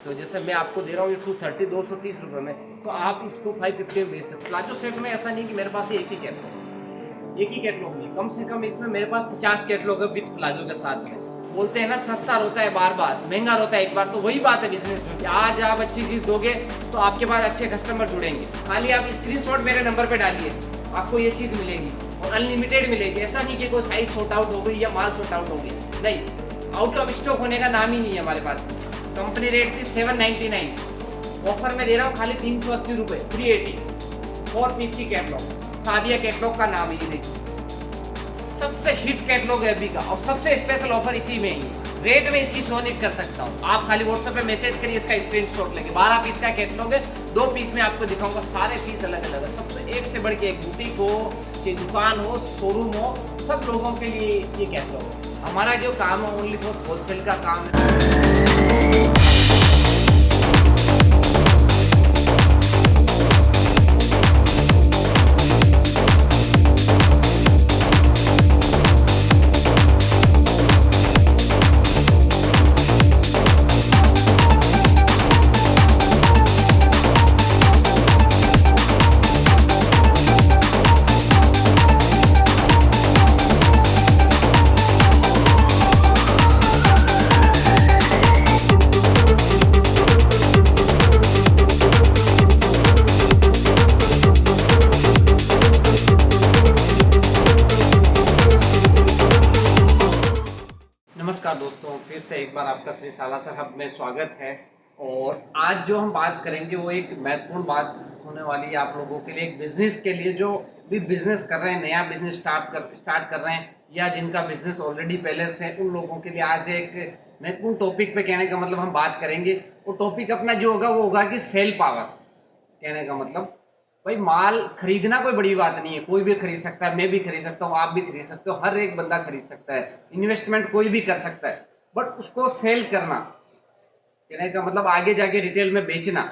तो जैसे मैं आपको दे रहा हूँ ये 230 में, तो आप इसको 550 में बेच सकते हो। प्लाजो सेट में ऐसा नहीं कि मेरे पास एक ही कैटलॉग नहीं, कम से कम इसमें मेरे पास 50 कैटलॉग है विद प्लाजो के साथ में। बोलते हैं ना सस्ता होता है बार बार, महंगा होता है एक बार, तो वही बात है बिजनेस में कि आज आप अच्छी चीज़ दोगे तो आपके पास अच्छे कस्टमर जुड़ेंगे। खाली आप स्क्रीनशॉट मेरे नंबर पे डालिए, आपको ये चीज़ मिलेगी और अनलिमिटेड मिलेगी। ऐसा नहीं कि कोई साइज शॉर्ट आउट हो गई या माल शॉर्ट आउट हो गई, नहीं, आउट ऑफ स्टॉक होने का नाम ही नहीं है हमारे पास। कंपनी रेट थी 799, ऑफर में दे रहा हूँ खाली 380 रुपये, 380 4 पीस की कैटलॉग। सादिया कैटलॉग का नाम ही देखिए, सबसे हिट कैटलॉग है अभी का और सबसे स्पेशल ऑफर इसी में ही। रेट में इसकी शो नहीं कर सकता हूँ, आप खाली व्हाट्सएप पे मैसेज करिए, इसका स्क्रीनशॉट लेंगे। 12 पीस का कैटलॉग है, 2 पीस में आपको दिखाऊंगा, सारे पीस अलग अलग है। सबसे एक से बढ़ के एक, बुटीक हो, चाहे दुकान हो, शोरूम हो, सब लोगों के लिए ये कैटलॉग है। हमारा जो काम है ओनली फॉर होलसेल का काम है। नमस्कार दोस्तों, फिर से एक बार आपका श्री साला साहब में स्वागत है। और आज जो हम बात करेंगे वो एक महत्वपूर्ण बात होने वाली है आप लोगों के लिए, एक बिजनेस के लिए। जो भी बिजनेस कर रहे हैं, नया बिजनेस स्टार्ट कर रहे हैं, या जिनका बिजनेस ऑलरेडी पहले से, उन लोगों के लिए आज एक महत्वपूर्ण टॉपिक पे कहने का मतलब हम बात करेंगे। वो टॉपिक अपना जो होगा वो होगा कि सेल पावर। कहने का मतलब भाई, माल खरीदना कोई बड़ी बात नहीं है, कोई भी खरीद सकता है, मैं भी खरीद सकता हूँ, आप भी खरीद सकते हो, हर एक बंदा खरीद सकता है, इन्वेस्टमेंट कोई भी कर सकता है। बट उसको सेल करना, कहने का मतलब आगे जाके रिटेल में बेचना,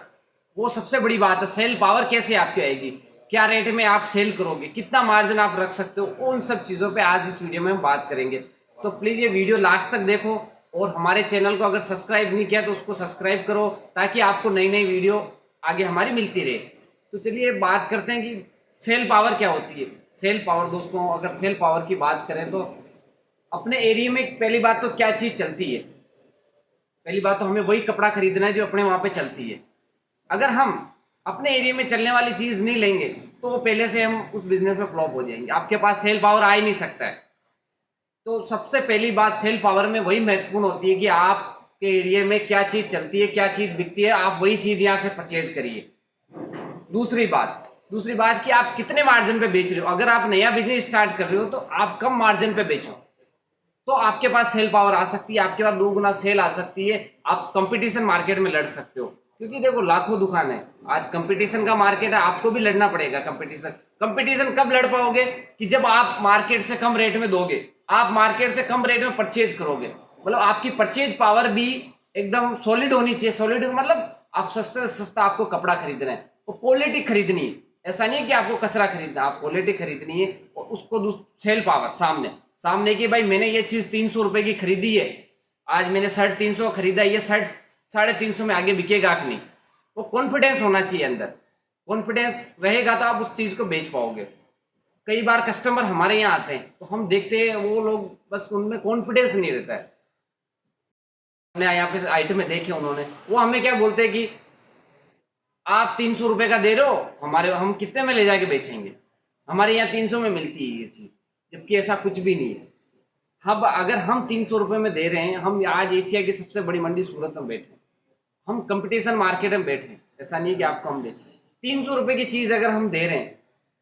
वो सबसे बड़ी बात है। सेल पावर कैसे आपकी आएगी, क्या रेट में आप सेल करोगे, कितना मार्जिन आप रख सकते हो, उन सब चीज़ों पे आज इस वीडियो में हम बात करेंगे। तो प्लीज़ ये वीडियो लास्ट तक देखो, और हमारे चैनल को अगर सब्सक्राइब नहीं किया तो उसको सब्सक्राइब करो, ताकि आपको नई नई वीडियो आगे हमारी मिलती रहे। तो चलिए बात करते हैं कि सेल पावर क्या होती है। सेल पावर दोस्तों, अगर सेल पावर की बात करें तो अपने एरिया में पहली बात तो क्या चीज़ चलती है। पहली बात तो हमें वही कपड़ा खरीदना है जो अपने वहाँ पे चलती है। अगर हम अपने एरिया में चलने वाली चीज़ नहीं लेंगे तो पहले से हम उस बिजनेस में फ्लॉप हो जाएंगे, आपके पास सेल पावर आ ही नहीं सकता है। तो सबसे पहली बात सेल पावर में वही महत्वपूर्ण होती है कि आपके एरिया में क्या चीज़ चलती है, क्या चीज़ बिकती है, आप वही चीज़ यहाँ से परचेज करिए। दूसरी बात कि आप कितने मार्जिन पे बेच रहे हो। अगर आप नया बिजनेस स्टार्ट कर रहे हो तो आप कम मार्जिन पे बेचो, तो आपके पास सेल पावर आ सकती है, आपके पास 2 गुना सेल आ सकती है, आप कंपटीशन मार्केट में लड़ सकते हो। क्योंकि देखो लाखों दुकान है, आज कंपटीशन का मार्केट है, आपको भी लड़ना पड़ेगा। कंपटीशन कब लड़ पाओगे कि जब आप मार्केट से कम रेट में दोगे, आप मार्केट से कम रेट में परचेज करोगे। मतलब आपकी परचेज पावर भी एकदम सॉलिड होनी चाहिए। सॉलिड मतलब आप सस्ते से सस्ता आपको कपड़ा खरीदना है, वो क्वालिटी खरीदनी है। ऐसा नहीं है कि आपको कचरा खरीदना, आप क्वालिटी खरीदनी है। और उसको सेल पावर सामने कि भाई मैंने ये चीज़ 300 रुपये की खरीदी है, आज मैंने शर्ट 300 खरीदा, ये शर्ट 350 में आगे बिकेगा कि नहीं, वो कॉन्फिडेंस होना चाहिए अंदर। कॉन्फिडेंस रहेगा तो आप उस चीज़ को बेच पाओगे। कई बार कस्टमर हमारे यहाँ आते हैं तो हम देखते हैं वो लोग बस उनमें कॉन्फिडेंस नहीं रहता है। हमने यहाँ पे आइटम में देखे उन्होंने, वो हमें क्या बोलते हैं कि आप 300 रुपये का दे रहे हो, हम कितने में ले जाके बेचेंगे, हमारे यहाँ 300 में मिलती है ये चीज़, जबकि ऐसा कुछ भी नहीं है। अब अगर हम 300 रुपये में दे रहे हैं, हम आज एशिया की सबसे बड़ी मंडी सूरत में बैठे हैं, हम कंपटीशन मार्केट में बैठे हैं। ऐसा नहीं है कि आपको हम दे 300 रुपये की चीज़ अगर हम दे रहे हैं,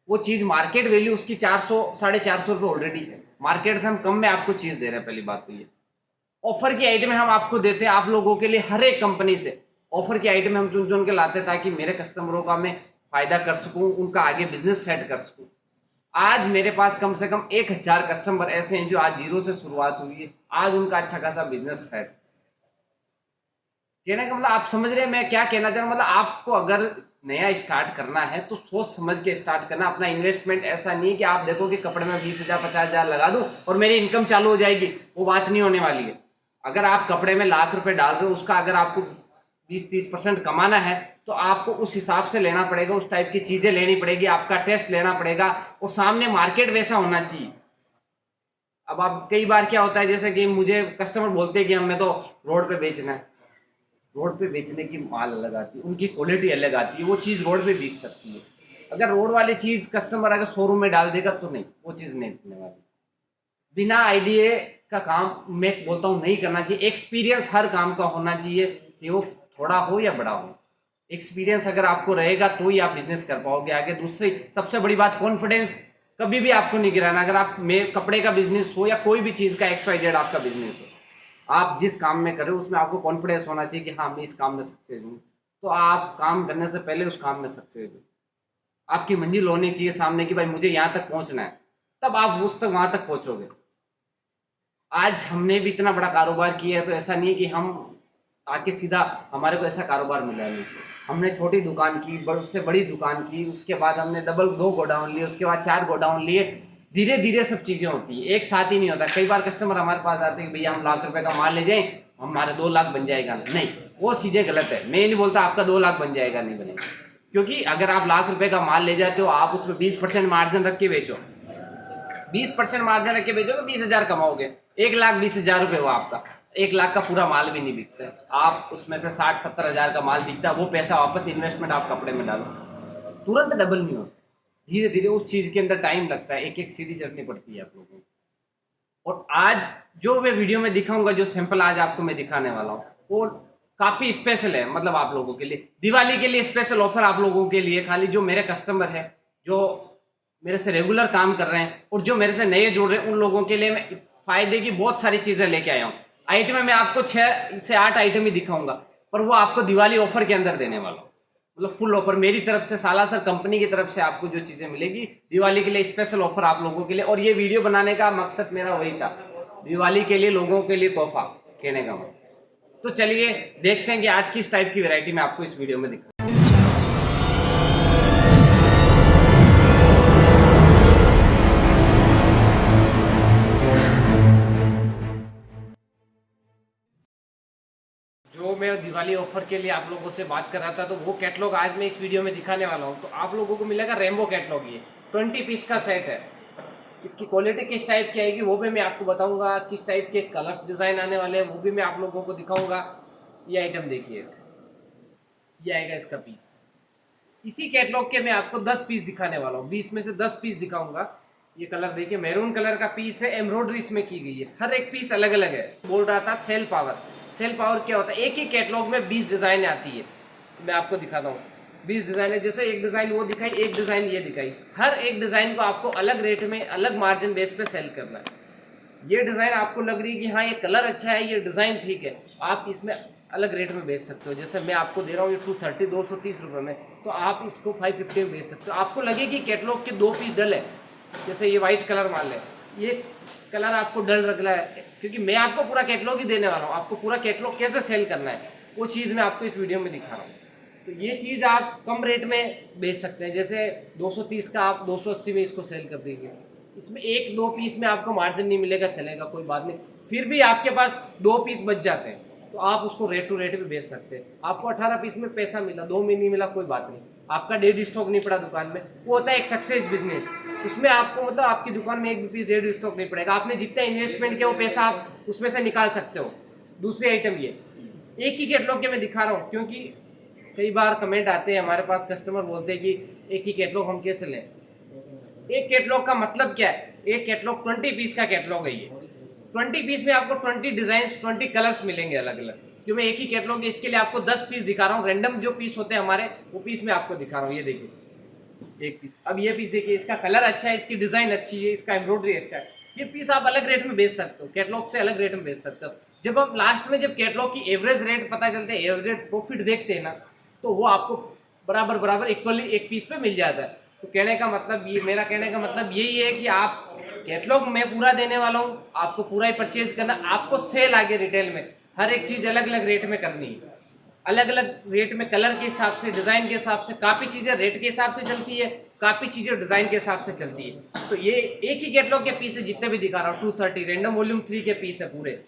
वो चीज़ मार्केट वैल्यू उसकी 400 450 रुपये ऑलरेडी है, मार्केट से हम कम में आपको चीज़ दे रहे हैं। पहली बात तो ये ऑफर की आइटम हम आपको देते हैं, आप लोगों के लिए हर एक कंपनी से ऑफर की आइटम हम चुन चुन के लाते हैं, ताकि मेरे कस्टमरों का मैं फायदा कर सकूं, उनका आगे बिजनेस सेट कर सकूं। आज मेरे पास कम से कम 1000 कस्टमर ऐसे हैं जो आज जीरो से शुरुआत हुई है, आज उनका अच्छा खासा बिजनेस सेट। कहने का मतलब आप समझ रहे हैं मैं क्या कहना चाह रहा हूँ। मतलब आपको अगर नया स्टार्ट करना है तो सोच समझ के स्टार्ट करना। अपना इन्वेस्टमेंट ऐसा नहीं है कि आप देखो कि कपड़े में 20,000 50,000 लगा दूं और मेरी इनकम चालू हो जाएगी, वो बात नहीं होने वाली है। अगर आप कपड़े में लाख रुपए डाल रहे हो, उसका अगर आपको 20-30% कमाना है तो आपको उस हिसाब से लेना पड़ेगा, उस टाइप की चीज़ें लेनी पड़ेगी, आपका टेस्ट लेना पड़ेगा और सामने मार्केट वैसा होना चाहिए। अब आप कई बार क्या होता है, जैसे कि मुझे कस्टमर बोलते हैं कि हमें तो रोड पे बेचना है, रोड पे बेचने की माल अलग आती है, उनकी क्वालिटी अलग आती है, वो चीज़ रोड पे बिक सकती है। अगर रोड वाली चीज़ कस्टमर अगर शोरूम में डाल देगा तो नहीं, वो चीज़ नहीं बिकने वाली। बिना आइडिया का काम मैं बोलता हूँ नहीं करना चाहिए। एक्सपीरियंस हर काम का होना चाहिए, कि वो थोड़ा हो या बड़ा हो। एक्सपीरियंस अगर आपको रहेगा तो ही आप बिजनेस कर पाओगे आगे। दूसरी सबसे बड़ी बात, कॉन्फिडेंस कभी भी आपको नहीं गिराना। अगर आप में कपड़े का बिजनेस हो या कोई भी चीज़ का XYZ आपका बिजनेस हो, आप जिस काम में कर रहे हो उसमें आपको कॉन्फिडेंस होना चाहिए कि हाँ मैं इस काम में सक्सेस हूँ, तो आप काम करने से पहले उस काम में सक्सेस हो। आपकी मंजिल होनी चाहिए सामने की, भाई मुझे यहाँ तक पहुँचना है, तब आप उस तक वहाँ तक पहुँचोगे। आज हमने भी इतना बड़ा कारोबार किया है, तो ऐसा नहीं है कि हम आके सीधा हमारे को ऐसा कारोबार मिला नहीं। हमने छोटी दुकान की, उससे बड़ी दुकान की, उसके बाद हमने डबल 2 गोडाउन लिए, उसके बाद 4 गोडाउन लिए। धीरे धीरे सब चीज़ें होती है, एक साथ ही नहीं होता। कई बार कस्टमर हमारे पास आते हैं, भैया हम ₹1,00,000 का माल ले जाएं, हमारे 2 लाख बन जाएगा। नहीं, वो चीज़ें गलत है। मैं नहीं बोलता आपका 2 लाख बन जाएगा, नहीं बनेगा। क्योंकि अगर आप ₹1,00,000 का माल ले जाते हो, आप उसमें 20% मार्जिन रख के बेचो, 20% मार्जिन रख के बेचो तो 20,000 कमाओगे। 1,20,000 रुपये हुआ आपका। 1 लाख का पूरा माल भी नहीं बिकता है, आप उसमें से 60-70 हज़ार का माल बिकता है। वो पैसा वापस इन्वेस्टमेंट आप कपड़े में डालो, तुरंत डबल नहीं होता। धीरे धीरे उस चीज़ के अंदर टाइम लगता है, एक एक सीढ़ी चढ़नी पड़ती है आप लोगों को। और आज जो मैं वीडियो में दिखाऊंगा, जो सैंपल आज आपको मैं दिखाने वाला हूँ, वो काफ़ी स्पेशल है। मतलब आप लोगों के लिए दिवाली के लिए स्पेशल ऑफर आप लोगों के लिए। खाली जो मेरे कस्टमर है, जो मेरे से रेगुलर काम कर रहे हैं और जो मेरे से नए जुड़ रहे हैं, उन लोगों के लिए मैं फायदे की बहुत सारी चीज़ें लेके आया हूँ। आइटम में आपको 6 से 8 आइटम ही दिखाऊंगा, पर वो आपको दिवाली ऑफर के अंदर देने वाला हूँ। मतलब फुल ऑफर मेरी तरफ से, सालासर कंपनी की तरफ से आपको जो चीज़ें मिलेगी दिवाली के लिए, स्पेशल ऑफर आप लोगों के लिए। और ये वीडियो बनाने का मकसद मेरा वही था, दिवाली के लिए लोगों के लिए तोहफा कहने का मतलब। तो चलिए देखते हैं कि आज किस टाइप की वैरायटी मैं आपको इस वीडियो में दिखा। जो मैं दिवाली ऑफर के लिए आप लोगों से बात कर रहा था, तो वो कैटलॉग आज मैं इस वीडियो में दिखाने वाला हूँ। तो आप लोगों को मिलेगा रेनबो कैटलॉग। ये 20 पीस का सेट है। इसकी क्वालिटी किस टाइप की आएगी वो भी मैं आपको बताऊंगा, किस टाइप के कलर्स डिज़ाइन आने वाले हैं वो भी मैं आप लोगों को दिखाऊंगा। ये आइटम देखिए, ये आएगा इसका पीस। इसी कैटलॉग के मैं आपको 10 पीस दिखाने वाला हूँ, 20 में से 10 पीस दिखाऊंगा। ये कलर देखिए, मैरून कलर का पीस है, एम्ब्रॉयडरी इसमें की गई है, हर एक पीस अलग अलग है। बोल रहा था सेल पावर। सेल पावर क्या होता है, एक ही कैटलॉग में 20 डिज़ाइन आती है। मैं आपको दिखाता हूँ 20 डिज़ाइन है। जैसे एक डिज़ाइन वो दिखाई, एक डिज़ाइन ये दिखाई, हर एक डिज़ाइन को आपको अलग रेट में, अलग मार्जिन बेस पे सेल करना है। ये डिज़ाइन आपको लग रही है कि हाँ ये कलर अच्छा है, ये डिज़ाइन ठीक है, आप इसमें अलग रेट में बेच सकते हो। जैसे मैं आपको दे रहा हूँ ये 230 230 रुपये में, तो आप इसको 550 में बेच सकते हो। आपको लगे कि कैटलॉग के 2 पीस डल है, जैसे ये वाइट कलर मान लें, ये कलर आपको डल रख रहा है, क्योंकि मैं आपको पूरा कैटलॉग ही देने वाला हूँ। आपको पूरा कैटलॉग कैसे सेल करना है वो चीज़ मैं आपको इस वीडियो में दिखा रहा हूँ। तो ये चीज़ आप कम रेट में बेच सकते हैं। जैसे 230 का आप 280 में इसको सेल कर दीजिए। इसमें 1-2 पीस में आपको मार्जिन नहीं मिलेगा, चलेगा, कोई बात नहीं। फिर भी आपके पास 2 पीस बच जाते हैं, तो आप उसको रेट टू रेट भी बेच सकते हैं। आपको 18 पीस में पैसा मिला, 2 में नहीं मिला, कोई बात नहीं, आपका डेड स्टॉक नहीं पड़ा दुकान में। वो होता है एक सक्सेस बिजनेस। उसमें आपको मतलब आपकी दुकान में एक भी पीस डेड स्टॉक नहीं पड़ेगा। आपने जितना इन्वेस्टमेंट किया वो पैसा आप उसमें से निकाल सकते हो। दूसरी आइटम ये एक ही कैटलॉग के मैं दिखा रहा हूँ, क्योंकि कई बार कमेंट आते हैं हमारे पास, कस्टमर बोलते हैं कि एक ही कैटलॉग हम कैसे लें। एक कैटलॉग का मतलब क्या है, एक कैटलॉग 20 पीस का कैटलॉग है। ये 20 पीस में आपको 20 डिजाइन, 20 कलर्स मिलेंगे अलग अलग। जो मैं एक ही कैटलॉग है, इसके लिए आपको 10 पीस दिखा रहा हूँ। रैंडम जो पीस होते हैं हमारे, वो पीस मैं आपको दिखा रहा हूँ। ये देखिए एक पीस, अब ये पीस देखिए, इसका कलर अच्छा है, इसकी डिजाइन अच्छी है, इसका एम्ब्रॉयडरी अच्छा है। ये पीस आप अलग रेट में बेच सकते हो, कैटलॉग से अलग रेट में बेच सकते हो। जब आप लास्ट में जब कैटलॉग की एवरेज रेट पता चलते हैं, एवरेज प्रॉफिट देखते हैं ना, तो वो आपको बराबर बराबर इक्वली एक पीस पे मिल जाता है। तो कहने का मतलब ये, मेरा कहने का मतलब यही है कि आप कैटलॉग मैं पूरा देने वाला हूँ, आपको पूरा ही परचेज करना। आपको सेल आगे रिटेल में हर एक चीज़ अलग अलग रेट में करनी है, अलग अलग रेट में, कलर के हिसाब से, डिज़ाइन के हिसाब से। काफ़ी चीज़ें रेट के हिसाब से चलती है, काफ़ी चीज़ें डिज़ाइन के हिसाब से चलती है। तो ये एक ही कैटलॉग के पीस है जितने भी दिखा रहा हूँ, 230 रैंडम वॉल्यूम 3 के पीस है पूरे।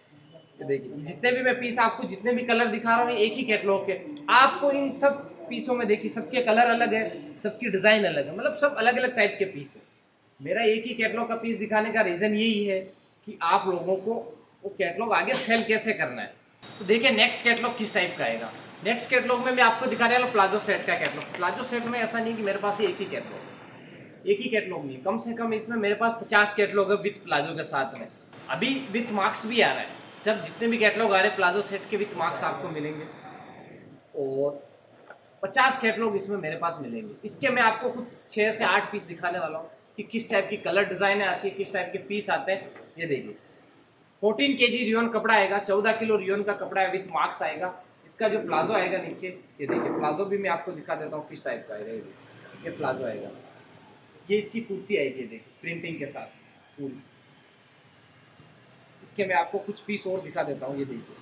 ये देखिए जितने भी मैं पीस आपको जितने भी कलर दिखा रहा हूँ एक ही कैटलॉग के, आपको इन सब पीसों में देखिए सबके कलर अलग है, सबकी डिज़ाइन अलग है, मतलब सब अलग अलग टाइप के पीस है। मेरा एक ही कैटलॉग का पीस दिखाने का रीज़न यही है कि आप लोगों को वो कैटलॉग आगे सेल कैसे करना है। तो देखिए नेक्स्ट कैटलॉग किस टाइप का आएगा। नेक्स्ट कैटलॉग में मैं आपको दिखाने वाला प्लाजो सेट का कैटलॉग। प्लाजो सेट में ऐसा नहीं कि मेरे पास एक ही कैटलॉग, एक ही कैटलॉग नहीं, कम से कम इसमें मेरे पास 50 कैटलॉग है विथ प्लाजो के साथ में। अभी विथ मार्क्स भी आ रहा है, जब जितने भी कैटलॉग आ रहे हैं प्लाजो सेट के विथ मार्क्स आपको मिलेंगे, और 50 कैटलॉग इसमें मेरे पास मिलेंगे। इसके मैं आपको कुछ 6 से 8 पीस दिखाने वाला हूँ कि किस टाइप की कलर डिज़ाइनें आती है, किस टाइप के पीस आते हैं। ये देखिए 14 केजी रियोन कपड़ा आएगा, 14 किलो रियोन का कपड़ा है, विथ मार्क्स आएगा। इसका जो प्लाजो आएगा नीचे, ये देखिए प्लाजो भी मैं आपको दिखा देता हूँ किस टाइप का आएगा। ये प्लाजो आएगा, ये इसकी कुर्ती आएगी, देखिए प्रिंटिंग के साथ पूरी। इसके मैं आपको कुछ पीस और दिखा देता हूँ। ये देखिए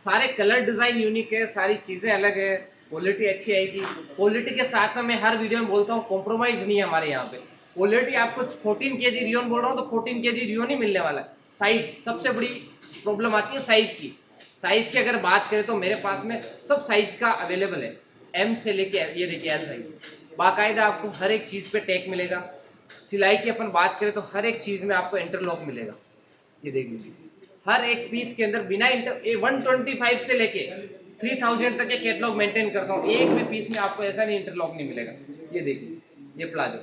सारे कलर डिज़ाइन यूनिक है, सारी चीज़ें अलग है, क्वालिटी अच्छी आएगी। क्वालिटी के साथ में मैं हर वीडियो में बोलता हूँ कॉम्प्रोमाइज़ नहीं है हमारे यहाँ पे। क्वालिटी आपको 14 केजी रियोन बोल रहा हूँ तो 14 केजी रियोन ही मिलने वाला है। साइज सबसे बड़ी प्रॉब्लम आती है साइज़ की। साइज़ की अगर बात करें तो मेरे पास में सब साइज़ का अवेलेबल है, एम से लेके ये देखिए एल साइज। बाकायदा आपको हर एक चीज़ पे टैग मिलेगा। सिलाई की अपन बात करें तो हर एक चीज़ में आपको इंटरलॉक मिलेगा। ये देख लीजिए हर एक पीस के अंदर बिना 125 से लेके 3000 तक के कैटलॉग मेंटेन करता हूँ, एक भी पीस में आपको ऐसा नहीं इंटरलॉक नहीं मिलेगा। ये देखिए ये प्लाजो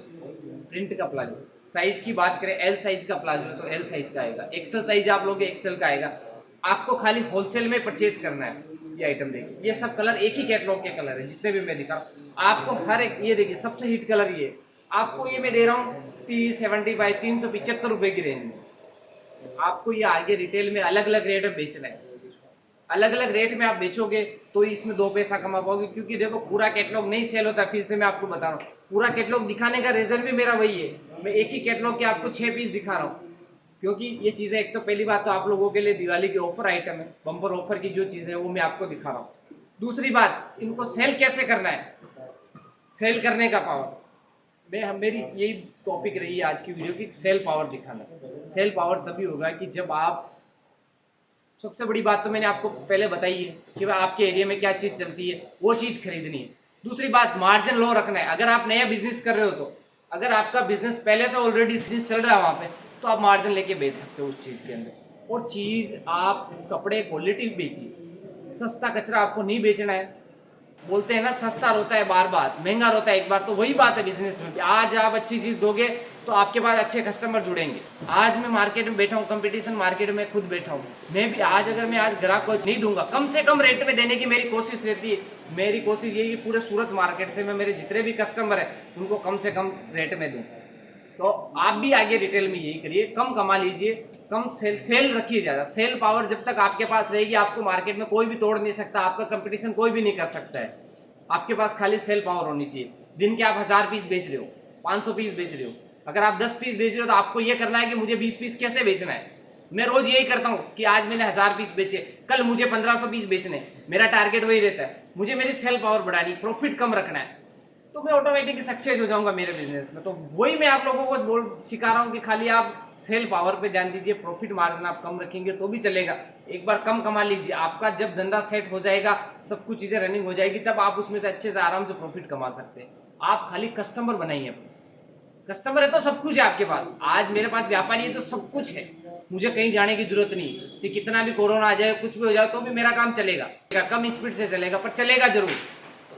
प्रिंट का प्लाजो, साइज की बात करें एल साइज का प्लाजो है तो एल साइज का आएगा, एक्सेल साइज आप लोगे एक्सेल का आएगा। आपको खाली होलसेल में परचेज करना है। ये आइटम देखिए ये सब कलर एक ही कैटलॉग के कलर है जितने भी मैं दिखा आपको। हर एक ये देखिए सबसे हिट कलर ये आपको, ये मैं दे रहा हूँ 30-75 375 रुपये की रेंज में। आपको ये आगे रिटेल में अलग अलग रेट में बेचना है, अलग अलग रेट में आप बेचोगे तो इसमें 2 पैसा कमा पाओगे। क्योंकि देखो पूरा कैटलॉग नहीं सेल होता, फिर से मैं आपको बता रहा हूँ, पूरा कैटलॉग दिखाने का रीज़न भी मेरा वही है। मैं एक ही कैटलॉग के आपको 6 पीस दिखा रहा हूँ, क्योंकि ये चीज़ें एक तो पहली बात तो आप लोगों के लिए दिवाली की ऑफर आइटम है, बम्पर ऑफर की जो चीज़ें है वो मैं आपको दिखा रहा हूँ। दूसरी बात इनको सेल कैसे करना है, सेल करने का पावर। मेरी यही टॉपिक रही है आज की वीडियो की, सेल पावर दिखाना। सेल पावर तभी होगा कि जब आप, सबसे बड़ी बात तो मैंने आपको पहले बताई है कि भाई आपके एरिया में क्या चीज़ चलती है वो चीज़ खरीदनी है। दूसरी बात मार्जिन लो रखना है। अगर आप नया बिजनेस कर रहे हो तो, अगर आपका बिजनेस पहले से ऑलरेडी बिजनेस चल रहा है वहाँ पे, तो आप मार्जिन लेके बेच सकते हो उस चीज़ के अंदर। और चीज़ आप कपड़े क्वालिटी बेचिए, सस्ता कचरा आपको नहीं बेचना है। बोलते हैं ना सस्ता रोता है बार बार, महंगा रोता है एक बार, तो वही बात है बिजनेस में भी। आज आप अच्छी चीज़ दोगे तो आपके पास अच्छे कस्टमर जुड़ेंगे। आज मैं मार्केट में बैठा हूँ, कंपटीशन मार्केट में खुद बैठा हूँ, मैं भी आज अगर मैं आज ग्राहक को नहीं दूंगा, कम से कम रेट में देने की मेरी कोशिश रहती है। मेरी कोशिश यही है पूरे सूरत मार्केट से मैं मेरे जितने भी कस्टमर है उनको कम से कम रेट में दूँ। तो आप भी आगे रिटेल में यही करिए, कम कमा लीजिए, कम सेल रखिए ज़्यादा। सेल पावर जब तक आपके पास रहेगी आपको मार्केट में कोई भी तोड़ नहीं सकता, आपका कंपटीशन कोई भी नहीं कर सकता है। आपके पास खाली सेल पावर होनी चाहिए। दिन के आप 1000 पीस बेच रहे हो, 500 पीस बेच रहे हो, अगर आप 10 पीस बेच रहे हो तो आपको ये करना है कि मुझे 20 पीस कैसे बेचना है। मैं रोज यही करता हूँ कि आज मैंने 1000 पीस बेचे, कल मुझे 1500 पीस बेचने, मेरा टारगेट वही रहता है। मुझे मेरी सेल पावर बढ़ानी, प्रॉफिट कम रखना है, तो मैं ऑटोमेटिक सक्सेस हो जाऊंगा मेरे बिजनेस में। तो वही मैं आप लोगों को सिखा रहा हूँ कि खाली आप सेल पावर पे ध्यान दीजिए, प्रॉफिट मार्जिन आप कम रखेंगे तो भी चलेगा। एक बार कम कमा लीजिए, आपका जब धंधा सेट हो जाएगा, सब कुछ चीज़ें रनिंग हो जाएगी, तब आप उसमें से अच्छे से आराम से प्रॉफिट कमा सकते हैं। आप खाली कस्टमर बनाइए अपने, कस्टमर है तो सब कुछ है आपके पास। आज मेरे पास व्यापारी है तो सब कुछ है, मुझे कहीं जाने की जरूरत नहीं है। कितना भी कोरोना आ जाए, कुछ भी हो जाए, तो भी मेरा काम चलेगा, कम स्पीड से चलेगा पर चलेगा जरूर।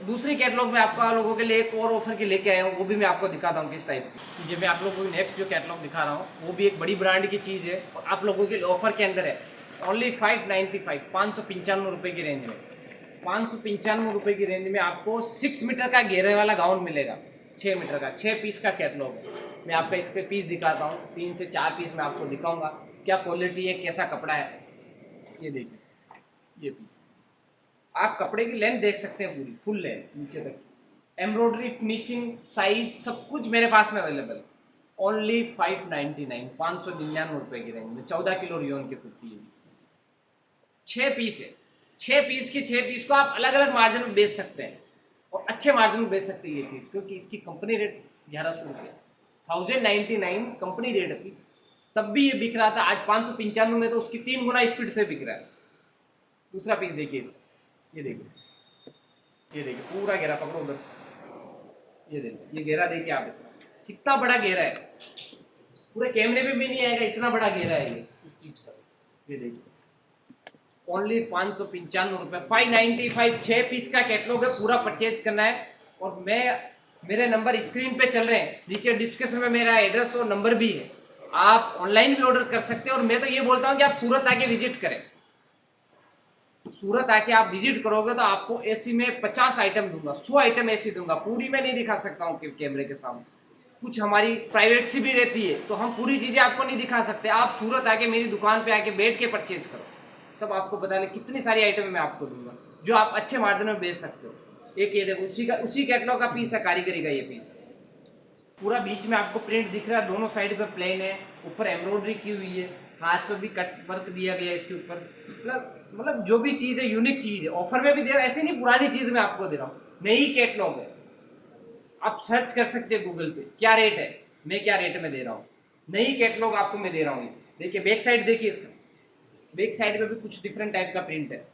दूसरी कैटलॉग में आपका लोगों के लिए एक और ऑफर की लेके आया हूँ, वो भी मैं आपको दिखाता हूँ किस टाइप की। जो मैं आप लोगों को नेक्स्ट जो कैटलॉग दिखा रहा हूँ वो भी एक बड़ी ब्रांड की चीज़ है और आप लोगों के लिए ऑफर के अंदर है। ओनली 595 595 रुपये की रेंज में, 595 रुपये की रेंज में आपको 6 मीटर का घेरे वाला गाउन मिलेगा। 6 मीटर का 6 पीस का कैटलॉग है। मैं आपको इस पर पीस दिखाता हूँ, 3 से 4 पीस मैं आपको दिखाऊंगा क्या क्वालिटी है, कैसा कपड़ा है। ये देखिए ये पीस, आप कपड़े की लेंथ देख सकते हैं, पूरी फुल लेंथ नीचे तक, एम्ब्रॉयडरी, फिनिशिंग, साइज सब कुछ मेरे पास में अवेलेबल। ओनली 599 रुपये की रेंज में 14 किलो रियोन की कुर्ती है। 6 पीस है, 6 पीस की 6 पीस को आप अलग अलग मार्जिन में बेच सकते हैं और अच्छे मार्जिन में बेच सकते हैं ये चीज़, क्योंकि इसकी कंपनी रेट 1100 रुपये, 1099 कंपनी रेट थी, तब भी ये बिक रहा था। आज 595 में तो उसकी 3 गुना स्पीड से बिक रहा है। दूसरा पीस देखिए इसका, ये देखिए, ये देखिए पूरा घेरा पकड़ो उधर से, ये देखिए, ये घेरा देखिए आप इसका कितना बड़ा घेरा है, पूरे कैमरे में भी नहीं आएगा, इतना बड़ा घेरा है ये इस चीज का। ये देखिए ओनली 595 रुपए, 595, 6 पीस का कैटलॉग है, पूरा परचेज करना है। और मेरे नंबर स्क्रीन पे चल रहे हैं, नीचे डिस्क्रिप्शन में मेरा एड्रेस और नंबर भी है, आप ऑनलाइन भी ऑर्डर कर सकते हैं। और मैं तो ये बोलता हूँ कि आप सूरत आके विजिट करें, सूरत आके आप विजिट करोगे तो आपको एसी में 50 आइटम दूंगा, 100 आइटम एसी दूंगा, पूरी मैं नहीं दिखा सकता हूँ कैमरे के सामने, कुछ हमारी प्राइवेसी भी रहती है तो हम पूरी चीजें आपको नहीं दिखा सकते। आप सूरत आके मेरी दुकान पे आके बैठ के परचेज करो, तब आपको पता लगे कितनी सारी आइटम मैं आपको दूंगा जो आप अच्छे मार्जिन में बेच सकते हो। एक ये देखो उसी कैटलॉग का पीस है, कारीगरी का ये पीस पूरा बीच में आपको प्रिंट दिख रहा है, दोनों साइड पे प्लेन है, ऊपर एम्ब्रॉयडरी की हुई है, हाथ पे भी कट वर्क दिया गया है इसके ऊपर। मतलब जो भी चीज़ है यूनिक चीज़ है, ऑफर में भी दे रहा है, ऐसे नहीं पुरानी चीज़ मैं आपको दे रहा हूँ, नई कैटलॉग है। आप सर्च कर सकते हैं गूगल पे क्या रेट है, मैं क्या रेट में दे रहा हूँ, नई कैटलॉग आपको मैं दे रहा हूँ। देखिए बैक साइड देखिए इसका, बैक साइड पे भी कुछ डिफरेंट टाइप का प्रिंट है।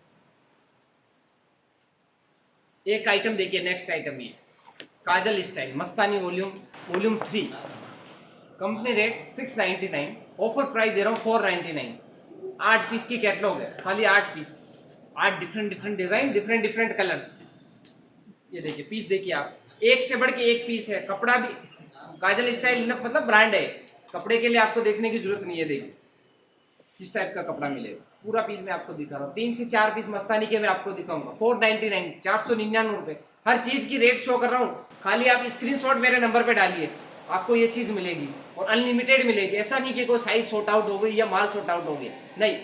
एक आइटम देखिए, नेक्स्ट आइटम ये kajal style Mastani volume 3, company rate 699, offer price दे रहा हूँ 499। 8 पीस की कैटलॉग है, खाली 8 piece, 8 different design, different colours. ये देखिए पीस देखिए आप, एक से बढ़ के एक पीस है। कपड़ा भी काजल स्टाइल मतलब ब्रांड है, कपड़े के लिए आपको देखने की जरूरत नहीं है। देखिए किस टाइप का कपड़ा मिलेगा, पूरा पीस मैं आपको दिखा रहा हूँ। 3 से 4 पीस मस्तानी के मैं आपको दिखाऊंगा, 499, 499 रुपए, हर चीज की रेट शो कर रहा हूँ। खाली आप स्क्रीनशॉट मेरे नंबर पे डालिए, आपको ये चीज मिलेगी और अनलिमिटेड मिलेगी। ऐसा नहीं कि कोई साइज शॉर्ट आउट हो गई या माल शॉर्ट आउट हो गया, नहीं,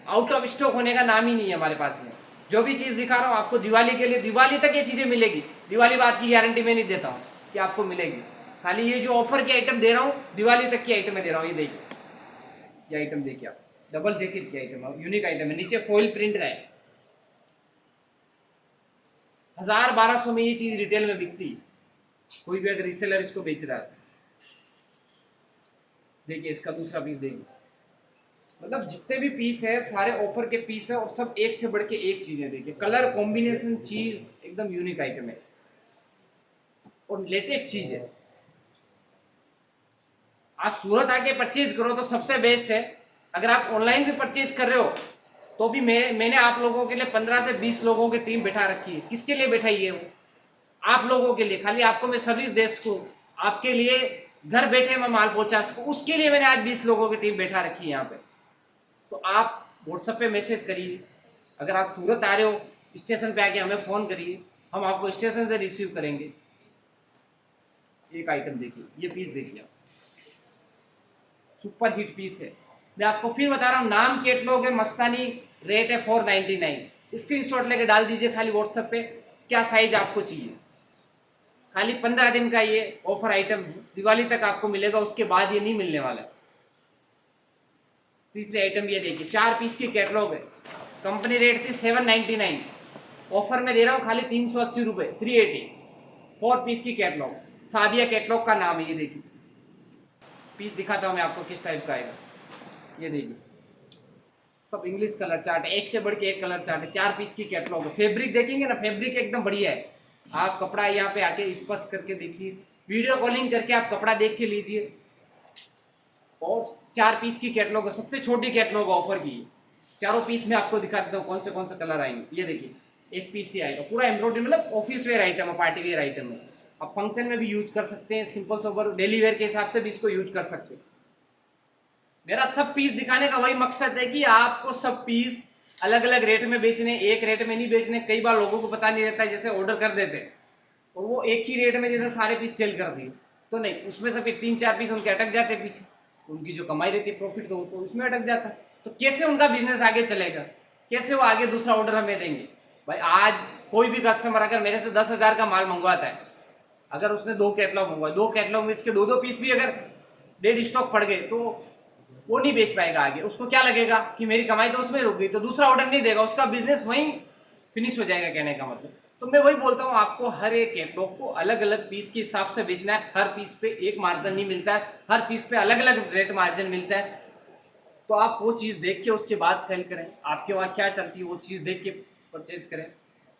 आउट ऑफ स्टॉक होने का नाम ही नहीं है हमारे पास में। जो भी चीज दिखा रहा हूँ आपको दिवाली के लिए, दिवाली तक ये चीजें मिलेगी, दिवाली बाद की गारंटी मैं नहीं देता हूँ कि आपको मिलेगी। खाली ये जो ऑफर की आइटम दे रहा हूँ, दिवाली तक की आइटम में दे रहा हूँ। ये देखिए, ये आइटम देखिए आप, डबल जैकेट की आइटम है, यूनिक आइटम है, नीचे फॉइल प्रिंट का है। 1000-1200 में ये चीज रिटेल में बिकती है, कोई भी अगर रीसेलर इसको बेच रहा है। देखिए इसका दूसरा पीस देखिए, मतलब जितने भी पीस है सारे ऑफर के पीस है और सब एक से बढ़ के एक चीजें। देखिए कलर कॉम्बिनेशन चीज एकदम यूनिक आइटम है और लेटेस्ट चीज है। आप सूरत आके परचेज करो तो सबसे बेस्ट है। अगर आप ऑनलाइन भी परचेज कर रहे हो तो भी मैंने आप लोगों के लिए 15 से 20 लोगों की टीम बैठा रखी है। किसके लिए बैठाई है वो? आप लोगों के लिए। खाली आपको मैं सर्विस दे सकूं, आपके लिए घर बैठे मैं माल पहुंचा सकूं, उसके लिए मैंने आज 20 लोगों की टीम बैठा रखी है यहाँ पे। तो आप व्हाट्सएप पे मैसेज करिए, अगर आप सूरत आ रहे हो स्टेशन पे आके हमें फ़ोन करिए, हम आपको स्टेशन से रिसीव करेंगे। एक आइटम देखिए, ये पीस देखिए आप, सुपर हिट पीस है। मैं आपको फिर बता रहा हूँ, नाम कैटलॉग है मस्तानी, रेट है 499। स्क्रीनशॉट लेके डाल दीजिए खाली व्हाट्सएप पे, क्या साइज आपको चाहिए। खाली 15 दिन का ये ऑफर आइटम है, दिवाली तक आपको मिलेगा, उसके बाद ये नहीं मिलने वाला। तीसरी आइटम ये देखिए, 4 पीस की कैटलॉग है, कंपनी रेट थी 799, ऑफर में दे रहा हूँ खाली 380 रुपये, 380। 4 पीस की कैटलॉग, साबिया कैटलॉग का नाम है। ये देखिए पीस दिखाता हूँ मैं आपको किस टाइप का आएगा। ये देखिए सब इंग्लिश कलर चार्ट है, एक से बढ़ के एक कलर चार्ट है, 4 पीस की कैटलॉग है। फैब्रिक देखेंगे ना, फैब्रिक एकदम बढ़िया है। आप कपड़ा यहाँ पे आके स्पर्श करके देखिए, वीडियो कॉलिंग करके आप कपड़ा देख के लीजिए। और 4 पीस की कैटलॉग है, सबसे छोटी कैटलॉग ऑफर की। चारों पीस में आपको दिखा देता हूँ कौन से कलर आएंगे। ये देखिए एक पीस से आएगा, पूरा एम्ब्रॉयडरी, मतलब ऑफिस वेयर आइटम है, पार्टी वेयर आइटम है। आप फंक्शन में भी यूज कर सकते हैं, सिंपल सोबर डेली वेयर के हिसाब से भी इसको यूज कर सकते हैं। मेरा सब पीस दिखाने का वही मकसद है कि आपको सब पीस अलग अलग रेट में बेचने, एक रेट में नहीं बेचने। कई बार लोगों को पता नहीं रहता है, जैसे ऑर्डर कर देते और वो एक ही रेट में जैसे सारे पीस सेल कर दिए, तो नहीं, उसमें से फिर 3-4 पीस उनके अटक जाते पीछे, उनकी जो कमाई रहती है प्रॉफिट तो उसमें अटक जाता। तो कैसे उनका बिजनेस आगे चलेगा, कैसे वो आगे दूसरा ऑर्डर हमें देंगे? भाई आज कोई भी कस्टमर अगर मेरे से 10,000 का माल मंगवाता है, अगर उसने 2 कैटलॉग मंगवाए, 2 कैटलॉग में इसके 2-2 पीस भी अगर डेड स्टॉक पड़ गए तो वो नहीं बेच पाएगा आगे। उसको क्या लगेगा कि मेरी कमाई तो उसमें रुक गई, तो दूसरा ऑर्डर नहीं देगा, उसका बिजनेस वहीं फिनिश हो जाएगा, कहने का मतलब। तो मैं वही बोलता हूँ, आपको हर एक कैटलॉग को अलग अलग पीस के हिसाब से बेचना है। हर पीस पे एक मार्जिन नहीं मिलता है, हर पीस पे अलग अलग रेट मार्जिन मिलता है। तो आप वो चीज़ देख के उसके बाद सेल करें। आपके वहाँ क्या चलती है वो चीज़ देख के परचेज करें।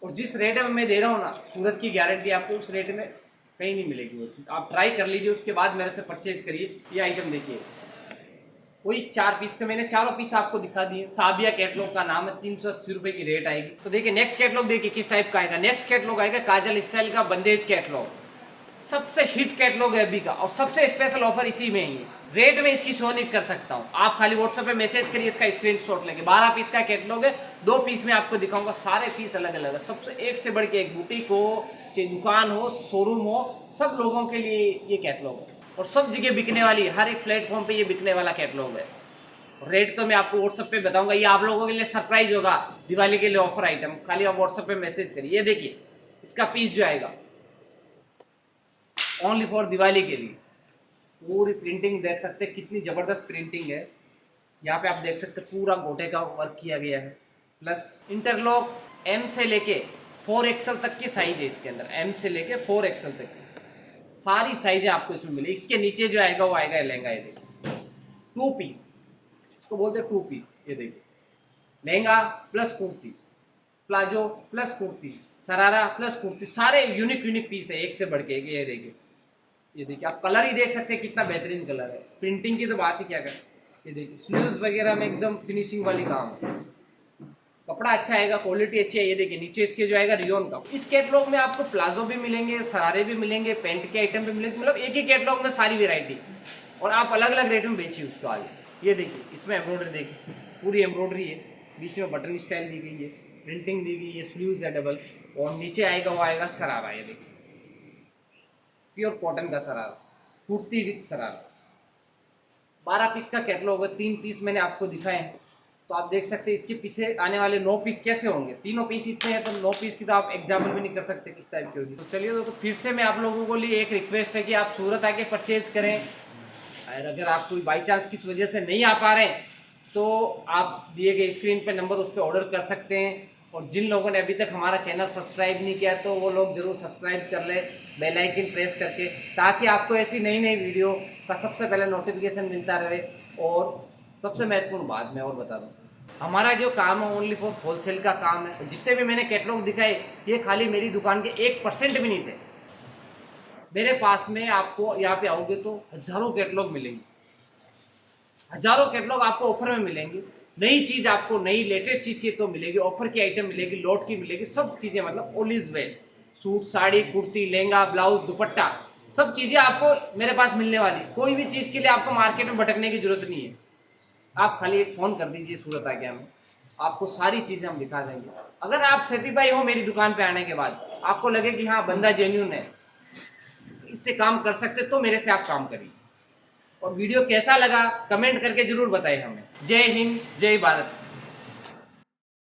और जिस रेट में मैं दे रहा हूँ ना, सूरत की गारंटी आपको उस रेट में कहीं नहीं मिलेगी वो चीज़। आप ट्राई कर लीजिए, उसके बाद मेरे से परचेज करिए। ये आइटम देखिए, वही 4 पीस का मैंने चारों पीस आपको दिखा दिए। साबिया कैटलॉग का नाम है, 380 रुपये की रेट आएगी। तो देखिए नेक्स्ट कैटलॉग देखिए किस टाइप का आएगा। नेक्स्ट कैटलॉग आएगा काजल स्टाइल का बंदेज कैटलॉग। सबसे हिट कैटलॉग है अभी का और सबसे स्पेशल ऑफर इसी में ही है। रेट में इसकी शो नहीं कर सकता हूँ, आप खाली व्हाट्सएप पे मैसेज करिए, इसका स्क्रीनशॉट लेंगे। 12 पीस का कैटलॉग है, 2 पीस में आपको दिखाऊंगा। सारे पीस अलग अलग है, सबसे एक से बढ़ के एक। बुटीक हो, चाहे दुकान हो, शोरूम हो, सब लोगों के लिए ये कैटलॉग है और सब जगह बिकने वाली, हर एक प्लेटफॉर्म पे ये बिकने वाला कैटलॉग है। रेट तो मैं आपको व्हाट्सएप पे बताऊंगा, ये आप लोगों के लिए सरप्राइज होगा। दिवाली के लिए ऑफर आइटम, खाली आप व्हाट्सएप पे मैसेज करिए। ये देखिए इसका पीस जो आएगा ओनली फॉर दिवाली के लिए। पूरी प्रिंटिंग देख सकते हैं, कितनी ज़बरदस्त प्रिंटिंग है। यहाँ पे आप देख सकते हैं पूरा गोटे का वर्क किया गया है, प्लस इंटरलॉक। एम से लेके 4XL तक की साइज है इसके अंदर, एम से लेके 4XL तक की सारी साइजें आपको इसमें मिलेगी। इसके नीचे जो आएगा वो आएगा लहंगा। ये देखिए 2 पीस, इसको बोलते हैं 2 पीस। ये देखिए lehenga plus kurti, palazzo plus kurti, sharara plus kurti, सारे यूनिक पीस है, एक से बढ़ के। ये देखिए, ये देखिए आप कलर ही देख सकते हैं कितना बेहतरीन कलर है। प्रिंटिंग की तो बात ही क्या करें। ये देखिए स्लीव्स वगैरह में एकदम फिनिशिंग वाली काम है। कपड़ा अच्छा आएगा, क्वालिटी अच्छी है। ये देखिए नीचे इसके जो आएगा रियोन का। इस कैटलॉग में आपको प्लाजो भी मिलेंगे, सरारे भी मिलेंगे, पैंट के आइटम भी मिलेंगे। मतलब एक ही कैटलॉग में सारी वेरायटी, और आप अलग अलग रेट में बेचिए उसको आगे। ये देखिए इसमें एम्ब्रॉयडरी देखिए, पूरी एम्ब्रॉयडरी है, बीच में बटन स्टाइल दी गई है, प्रिंटिंग दी गई है, स्लीव्स है डबल, और नीचे आएगा वो आएगा सरारा। ये देखिए प्योर कॉटन का सरारा, कुर्ती विथ सरारा। 12 पीस का कैटलॉग है, 3 पीस मैंने आपको दिखाए हैं। तो आप देख सकते हैं इसके पीछे आने वाले 9 पीस कैसे होंगे। तीनों पीस इतने हैं तो 9 पीस की तो आप एग्जाम्पल भी नहीं कर सकते किस टाइप की होगी। तो चलिए तो फिर से मैं आप लोगों को लिए एक रिक्वेस्ट है कि आप सूरत आके परचेज करें। और अगर आप कोई बाई चांस किस वजह से नहीं आ पा रहे हैं तो आप दिए गए स्क्रीन पे नंबर उस पर ऑर्डर कर सकते हैं। और जिन लोगों ने अभी तक हमारा चैनल सब्सक्राइब नहीं किया तो वो लोग ज़रूर सब्सक्राइब कर लें, बेल आइकन प्रेस करके, ताकि आपको ऐसी नई नई वीडियो का सबसे पहले नोटिफिकेशन मिलता रहे। और सबसे महत्वपूर्ण बात मैं और बता दूँ, हमारा जो काम है ओनली फॉर होलसेल का काम है। जितने भी मैंने कैटलॉग दिखाए ये खाली मेरी दुकान के 1% भी नहीं थे। मेरे पास में आपको यहाँ पे आओगे तो हज़ारों कैटलॉग मिलेंगे, हज़ारों कैटलॉग आपको ऑफर में मिलेंगे। नई चीज़ आपको, नई लेटेस्ट चीज़ चाहिए तो मिलेगी, ऑफर की आइटम मिलेगी, लॉट की मिलेगी, सब चीज़ें। मतलब all is well, suit, sari, kurti, lehenga, blouse, दुपट्टा, सब चीज़ें आपको मेरे पास मिलने वाली। कोई भी चीज़ के लिए आपको मार्केट में भटकने की जरूरत नहीं है। आप खाली एक फ़ोन कर दीजिए सूरत आ गया, हमें आपको सारी चीज़ें हम दिखा देंगे। अगर आप सेटिस्फाई हो मेरी दुकान पे आने के बाद, आपको लगे कि हाँ बंदा जेन्यून है, इससे काम कर सकते, तो मेरे से आप काम करिए। और वीडियो कैसा लगा कमेंट करके जरूर बताइए हमें। जय हिंद, जय भारत।